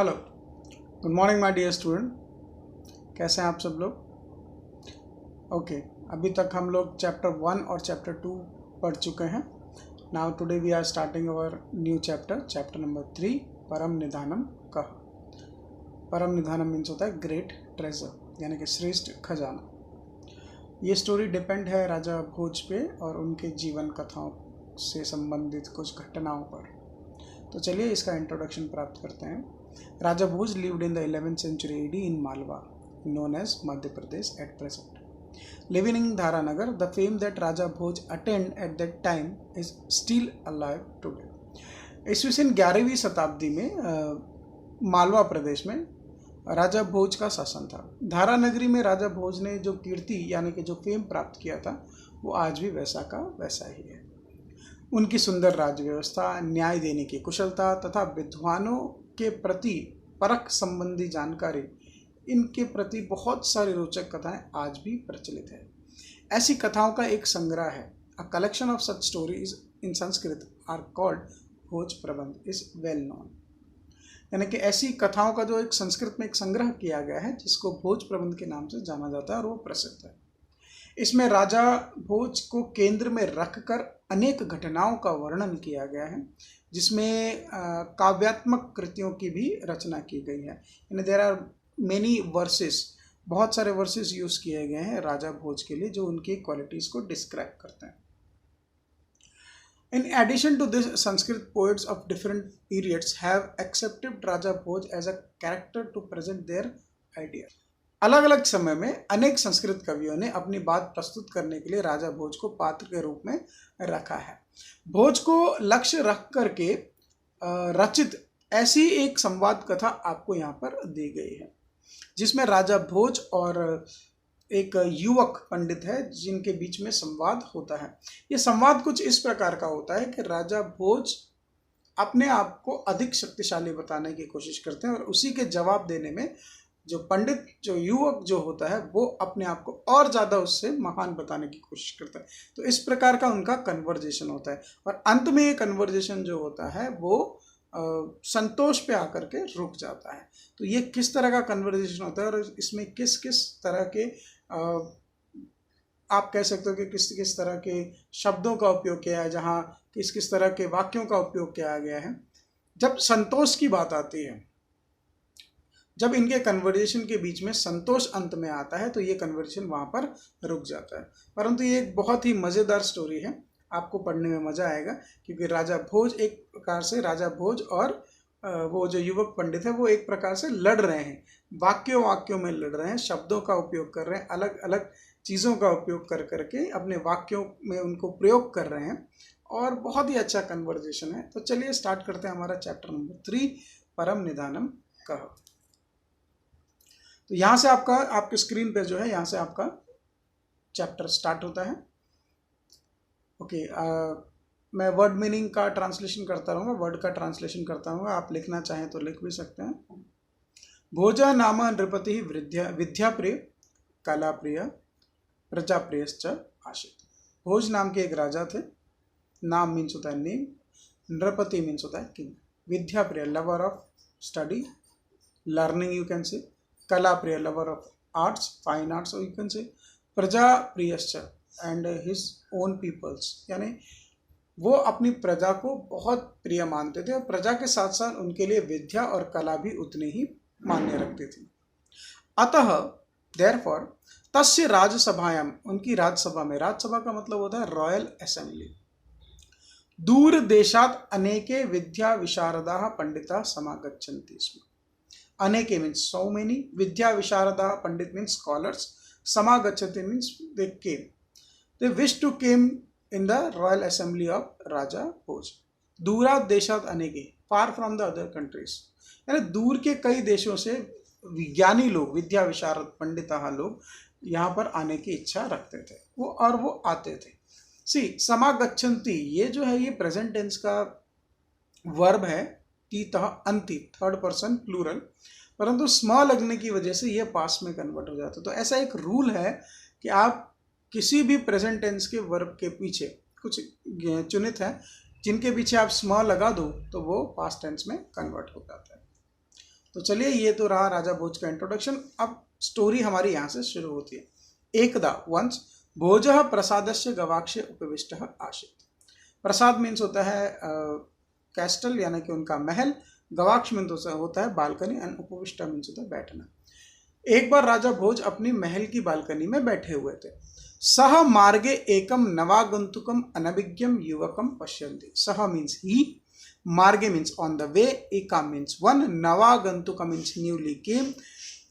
Hello, good morning my dear student. कैसे हैं आप सब लोग? ओके, अभी तक हम लोग चैप्टर 1 और चैप्टर 2 पढ़ चुके हैं। Now today we are starting our new chapter number 3, परम निधानम कह। परम निधानम मीन्स होता है ग्रेट ट्रेजर, यानी कि श्रेष्ठ खजाना। ये स्टोरी डिपेंड है राजा भोज पे और उनके जीवन कथाओं से संबंधित कुछ घटनाओं पर। तो चलिए इसका इंट्रोडक्शन प्राप्त करते हैं। Raja Bhoj lived in the 11th century AD in Malwa, known as Madhya Pradesh at present. Living in Dharanagar, the fame that Raja Bhoj attained at that time is still alive today. ईस्वी सन 11वीं शताब्दी में मालवा प्रदेश में राजा भोज का शासन था। धारा नगरी में राजा भोज ने जो कीर्ति यानी कि जो फेम प्राप्त किया था वो आज भी वैसा का वैसा ही है। उनकी सुंदर राज्य व्यवस्था, न्याय देने की कुशलता तथा विद्वानों के प्रति परख संबंधी जानकारी, इनके प्रति बहुत सारी रोचक कथाएं आज भी प्रचलित है। ऐसी कथाओं का एक संग्रह है। A collection of such stories in Sanskrit are called Bhoj Prabandh is well known. यानी कि ऐसी कथाओं का जो एक संस्कृत में एक संग्रह किया गया है जिसको भोज प्रबंध के नाम से जाना जाता है और वो प्रसिद्ध है। इसमें राजा भोज को केंद्र में रखकर अनेक घटनाओं का वर्णन किया गया है, जिसमें काव्यात्मक कृतियों की भी रचना की गई है। यानी देयर आर मेनी वर्सेस, बहुत सारे वर्सेस यूज किए गए हैं राजा भोज के लिए जो उनकी क्वालिटीज को डिस्क्राइब करते हैं। In addition to this, Sanskrit poets of different periods have accepted Raja Bhoj as a character to present their ideas. अलग अलग समय में अनेक संस्कृत कवियों ने अपनी बात प्रस्तुत करने के लिए राजा भोज को पात्र के रूप में रखा है। भोज को लक्ष्य रख करके रचित ऐसी एक संवाद कथा आपको यहाँ पर दी गई है, जिसमें राजा भोज और एक युवक पंडित है जिनके बीच में संवाद होता है। ये संवाद कुछ इस प्रकार का होता है कि राजा भोज अपने आप को अधिक शक्तिशाली बताने की कोशिश करते हैं और उसी के जवाब देने में जो पंडित, जो युवक जो होता है वो अपने आप को और ज़्यादा उससे महान बताने की कोशिश करता है। तो इस प्रकार का उनका कन्वर्जेशन होता है और अंत में ये कन्वर्जेशन जो होता है वो संतोष पे आकर के रुक जाता है। तो ये किस तरह का कन्वर्जेशन होता है और इसमें किस किस तरह के आप कह सकते हो कि किस किस तरह के शब्दों का उपयोग किया है, जहाँ किस किस तरह के वाक्यों का उपयोग किया गया है। जब संतोष की बात आती है, जब इनके कन्वर्जेशन के बीच में संतोष अंत में आता है तो ये कन्वर्जेशन वहाँ पर रुक जाता है। परंतु ये एक बहुत ही मज़ेदार स्टोरी है, आपको पढ़ने में मज़ा आएगा, क्योंकि राजा भोज एक प्रकार से राजा भोज और वो जो युवक पंडित है वो एक प्रकार से लड़ रहे हैं, वाक्यों में लड़ रहे हैं, शब्दों का उपयोग कर रहे हैं, अलग अलग चीज़ों का उपयोग कर करके अपने वाक्यों में उनको प्रयोग कर रहे हैं और बहुत ही अच्छा कन्वर्जेशन है। तो चलिए स्टार्ट करते हैं हमारा चैप्टर नंबर 3, परम निधानम कह। तो यहाँ से आपके स्क्रीन पे जो है यहाँ से आपका चैप्टर स्टार्ट होता है। ओके, मैं वर्ड मीनिंग का ट्रांसलेशन करता रहूँगा, वर्ड का ट्रांसलेशन करता रहूँगा, आप लिखना चाहें तो लिख भी सकते हैं। भोजा नाम नृपति विद्याप्रिय कलाप्रिय प्रजाप्रियश्च आशित। भोज नाम के एक राजा थे। नाम मीन्स होता है नेम, नृपति मीन्स होता है किंग, विद्याप्रिय lover of study learning you can say, कलाप्रिय lover of arts fine arts you can say, प्रजाप्रियश्च एंड हिज ओन पीपल्स, यानी वो अपनी प्रजा को बहुत प्रिय मानते थे और प्रजा के साथ साथ उनके लिए विद्या और कला भी उतनी ही मान्य रखती थी। अतः देयरफॉर तस्य राजसभायाम, उनकी राजसभा में, राजसभा का मतलब होता है रॉयल असेंबली, दूर देशात अनेके विद्या विशारदाः पंडिताः समागच्छन्ति स्म। अनेके मीन्स सो मेनी, विद्या विशारदाः पंडित मीन्स स्कॉलर्स, समागच्छन्ति means they came, they wish to came in the royal assembly of Raja Bhoj. दूरात देशात अनेके, far from the other countries, यानी दूर के कई देशों से विज्ञानी लोग, विद्या विशारद पंडिताः लोग यहाँ पर आने की इच्छा रखते थे वो आते थे। सी समागच्छन्ति, ये जो है ये प्रेजेंट टेंस का वर्ब है, तीतः अंति, थर्ड पर्सन प्लूरल, परंतु स्म लगने की वजह से ये पास्ट में कन्वर्ट हो जाता है। तो ऐसा एक रूल है कि आप किसी भी प्रेजेंट टेंस के वर्ब के पीछे कुछ चुनित है जिनके पीछे आप स्म लगा दो तो वो पास्ट टेंस में कन्वर्ट हो जाता है। तो चलिए, ये तो रहा राजा भोज का इंट्रोडक्शन। अब स्टोरी हमारी यहाँ से शुरू होती है। एकदा वंस भोजः प्रसादस्य गवाक्षे उपविष्टः आसीत्। प्रसाद मीन्स होता है कैस्टल, यानी कि उनका महल। गवाक्ष मीन्स होता है बालकनी, एंड उपविष्ट मीन्स होता है बैठना। एक बार राजा भोज अपनी महल की बालकनी में बैठे हुए थे। सह मार्गे एकम नवागंतुकम अनभिज्ञम युवकम पश्यन्ति। सह मीन्स ही, मार्गे means on the way, Ekam means one, नवागंतुकम means newly came,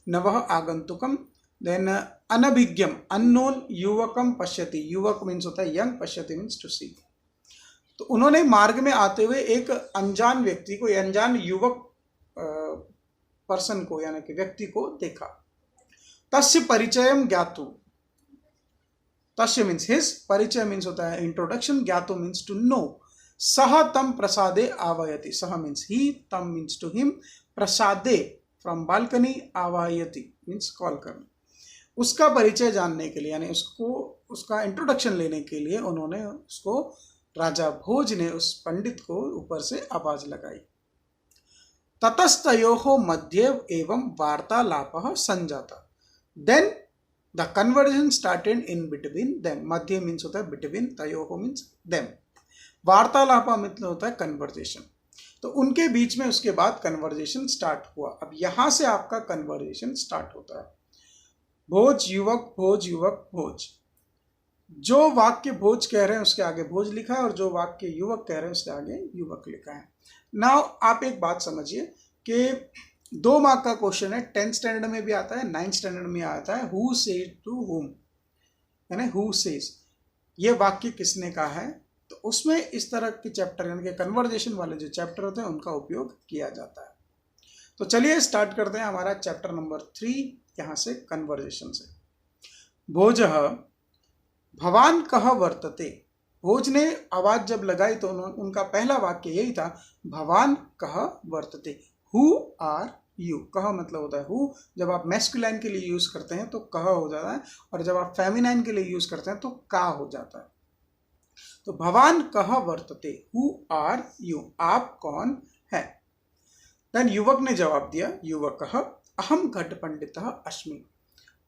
नवः आगंतुकम, then अनभिज्ञम unknown, युवकम पश्यति, युवक मीन्स होता है यंग, पश्यति मीन्स टू सी। तो उन्होंने मार्ग में आते हुए एक अनजान व्यक्ति को, अनजान युवक पर्सन को, यानी कि व्यक्ति को देखा। तस्य परिचयम ज्ञातु, तस्य मीन्स हिज, परिचय मीन्स होता है इंट्रोडक्शन, ज्ञातु मीन्स टू नो। सह तम प्रसादे आवायति, सह मीन्स ही, तम मीन्स टू हिम, प्रसादे फ्रॉम बालकनी, आवायति मीन्स कॉल करना। उसका परिचय जानने के लिए, यानी उसको, उसका इंट्रोडक्शन लेने के लिए उन्होंने उसको, राजा भोज ने उस पंडित को ऊपर से आवाज लगाई। ततस्तयोः मध्ये एवं वार्तालापः संजाता। Then the conversation started in between them. मध्य मीन्स होता है बिटवीन, तयोः मीन्स देम, वार्तालापा मतलब होता है कन्वर्सेशन। तो उनके बीच में उसके बाद कन्वर्सेशन स्टार्ट हुआ। अब यहां से आपका कन्वर्सेशन स्टार्ट होता है। भोज युवक, भोज युवक, भोज। जो वाक्य भोज कह रहे हैं उसके आगे भोज लिखा है, और जो वाक्य युवक कह रहे हैं उसके आगे युवक लिखा है। नाउ आप एक बात समझिए कि 2 मार्क का क्वेश्चन है, 10th स्टैंडर्ड में भी आता है, 9th स्टैंडर्ड में आता है। हु सेड टू हुम, यानी हु सेज, ये वाक्य किसने कहा है। तो उसमें इस तरह के चैप्टर, यानी कि कन्वर्जेशन वाले जो चैप्टर होते हैं उनका उपयोग किया जाता है। तो चलिए स्टार्ट करते हैं हमारा चैप्टर नंबर 3, यहाँ से कन्वर्जेशन से। भोजः भवान कह वर्तते। भोज ने आवाज जब लगाई तो उनका पहला वाक्य यही था, भवान कह वर्तते, हु आर यू। कह मतलब होता है हु, जब आप मैस्कुलाइन के लिए यूज करते हैं तो कह हो जाता है, और जब आप फेमिनाइन के लिए यूज करते हैं तो का हो जाता है। तो भवान कह वर्तते, हु आर यू, आप कौन है। देन युवक ने जवाब दिया, युवकः अहम घट पंडितः अस्मि।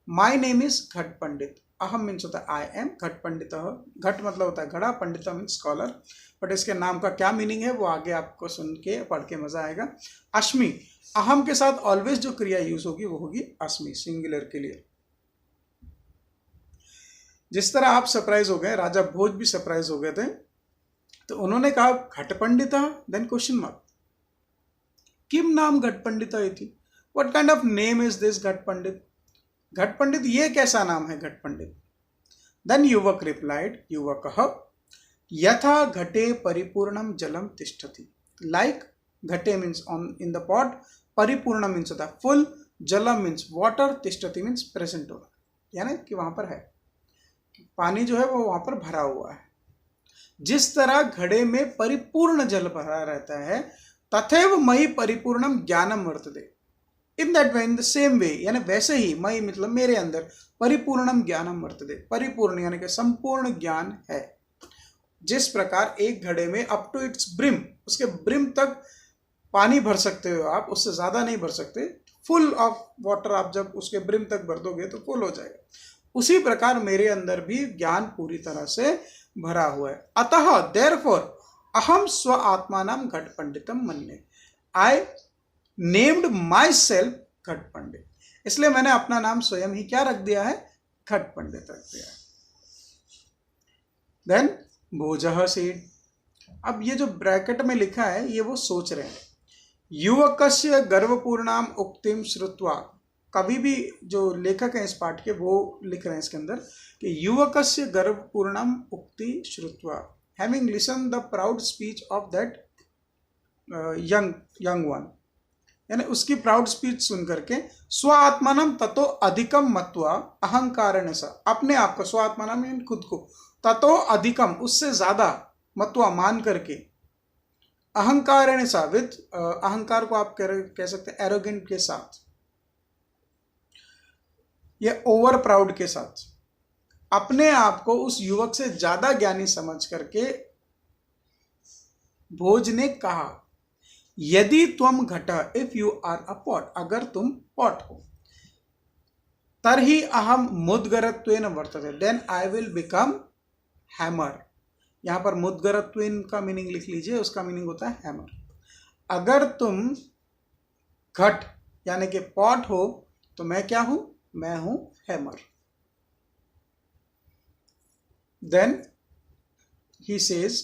माई नेम इज घट पंडित। अहम मीन्स होता है आई एम, घट पंडित, घट मतलब होता है घड़ा, पंडित मीन्स स्कॉलर। बट इसके नाम का क्या मीनिंग है वो आगे आपको सुन के पढ़ के मजा आएगा। अस्मि, अहम के साथ ऑलवेज जो क्रिया यूज होगी वो होगी अस्मि, सिंगुलर के लिए। जिस तरह आप सरप्राइज हो गए, राजा भोज भी सरप्राइज हो गए थे। तो उन्होंने कहा घट पंडित, देन क्वेश्चन मार्क, किम नाम घट पंडित इति, what kind of name is this घट पंडित। घट पंडित ये कैसा नाम है घट पंडित। देन युवक रिप्लाइड, युवकः यथा घटे परिपूर्णम जलम तिष्ठति। लाइक घटे means on in the pot, परिपूर्ण मीन्स होता है फुल, जलम मीन्स वाटर, तिष्ठति मीन्स प्रेजेंट होना, यानी कि वहां पर है, पानी जो है वो वहां पर भरा हुआ है। जिस तरह घड़े में परिपूर्ण जल भरा रहता है, तथैव मयि परिपूर्णम ज्ञानम वर्तते। In that way, in the same way, यानी वैसे ही, मई मतलब मेरे अंदर, परिपूर्णम ज्ञानम वर्तते, परिपूर्ण यानी कि संपूर्ण ज्ञान है। जिस प्रकार एक घड़े में अप टू इट्स ब्रिम, उसके ब्रिम तक पानी भर सकते हो आप, उससे ज्यादा नहीं भर सकते। फुल ऑफ वाटर आप जब उसके ब्रिम तक भर दोगे तो फुल हो जाएगा। उसी प्रकार मेरे अंदर भी ज्ञान पूरी तरह से भरा हुआ है। अतः देयरफॉर अहम स्व आत्मानम घट पंडितम मन्ये। आई नेम्ड माई सेल्फ घट पंडित, इसलिए मैंने अपना नाम स्वयं ही क्या रख दिया है, घट पंडित रख दिया है। देन भोजः सेड, अब ये जो ब्रैकेट में लिखा है ये वो सोच रहे हैं। युवकस्य गर्वपूर्णाम उक्तिम श्रुत्वा, कभी भी जो लेखक है इस पाठ के वो लिख रहे हैं इसके अंदर कि युवकस्य गर्वपूर्णाम उक्ति श्रुत्वा, having listen the proud speech of that young one, यानी उसकी प्राउड स्पीच सुन करके, स्व आत्मानम ततो अधिकम मत्वा अहंकारेण सा, अपने आप को, स्व आत्मानम यानी खुद को, ततो अधिकम उससे ज्यादा, मत्वा मान करके, अहंकारेण सा विद अहंकार को आप कह सकते हैं एरोगेंट के साथ, या ओवर प्राउड के साथ, अपने आप को उस युवक से ज्यादा ज्ञानी समझ करके भोज ने कहा यदि त्वम घट, if you are a pot, अगर तुम पॉट हो, तर्हि अहम मुद्गरत्वेन वर्तते, then I will become hammer. यहां पर मुद्गरत्वेन का मीनिंग लिख लीजिए, उसका मीनिंग होता है हैमर। अगर तुम घट यानी कि पॉट हो तो मैं क्या हूं? मैं हूं हैमर। देन ही सेज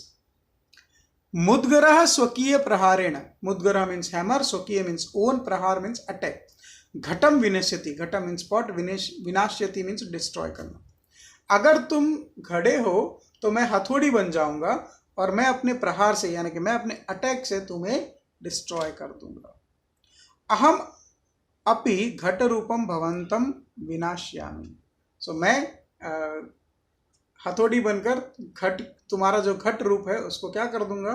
मुद्गरः स्वकीय प्रहारेण, मुद्गरः मीन्स हैमर, स्वकीय मीन्स ओन, प्रहार मीन्स अटैक, घटम विनश्यति, घटम मीन्स पॉट, विनाश्यति मीन्स डिस्ट्रॉय करना। अगर तुम घड़े हो तो मैं हथौड़ी बन जाऊंगा और मैं अपने प्रहार से यानी कि मैं अपने अटैक से तुम्हें डिस्ट्रॉय कर दूंगा। अहम अपि घट रूपम भवंतम विनाश्यामि, सो मैं हथौड़ी बनकर घट, तुम्हारा जो घट रूप है उसको क्या कर दूंगा?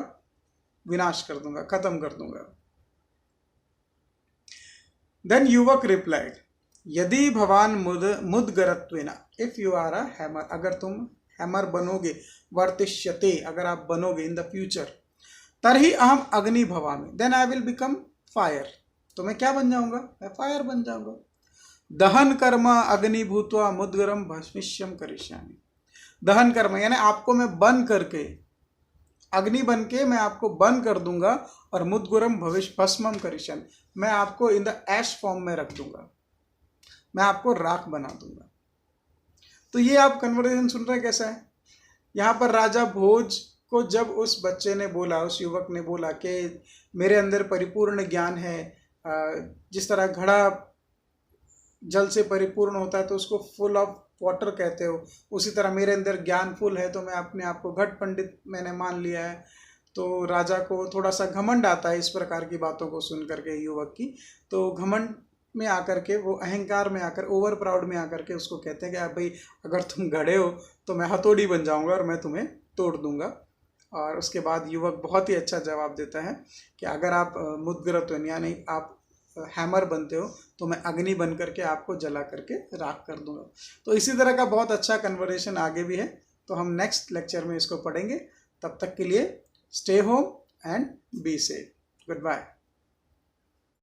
विनाश कर दूंगा, खत्म कर दूंगा। देन युवक रिप्लाइड, यदि भवान मुद्गरत्वेन, if you are a hammer, अगर तुम हैमर बनोगे, वर्तिष्यते, अगर आप बनोगे इन द फ्यूचर, तर्हि अहम अग्नि भवामि, then I will become fire, तो मैं क्या बन जाऊंगा? मैं फायर बन जाऊंगा। दहन कर्म अग्नि भूत्वा मुद्गरम भस्मिष्यम करिष्यामि, दहन कर्म यानी आपको मैं बन करके, अग्नि बन के मैं आपको बन कर दूंगा, और मुद्गरम भविष्य भस्मम करिष्यामि, मैं आपको इन द ऐश फॉर्म में रख दूंगा, मैं आपको राख बना दूंगा। तो ये आप कन्वर्सेशन सुन रहे हैं कैसा है? यहाँ पर राजा भोज को जब उस बच्चे ने बोला, उस युवक ने बोला कि मेरे अंदर परिपूर्ण ज्ञान है, जिस तरह घड़ा जल से परिपूर्ण होता है तो उसको फुल ऑफ वाटर कहते हो, उसी तरह मेरे अंदर ज्ञान फुल है तो मैं अपने आप को घट पंडित मैंने मान लिया है। तो राजा को थोड़ा सा घमंड आता है इस प्रकार की बातों को सुन करके युवक की, तो घमंड में आकर के, वो अहंकार में आकर, ओवर प्राउड में आकर के उसको कहते हैं कि भाई अगर तुम घड़े हो तो मैं हथौड़ी बन जाऊंगा और मैं तुम्हें तोड़ दूंगा। और उसके बाद युवक बहुत ही अच्छा जवाब देता है कि अगर आप मुद्गरत हो यानी आप हैमर बनते हो तो मैं अग्नि बन करके आपको जला करके राख कर दूंगा। तो इसी तरह का बहुत अच्छा कन्वर्सेशन आगे भी है, तो हम नेक्स्ट लेक्चर में इसको पढ़ेंगे। तब तक के लिए stay home and be safe. Good bye.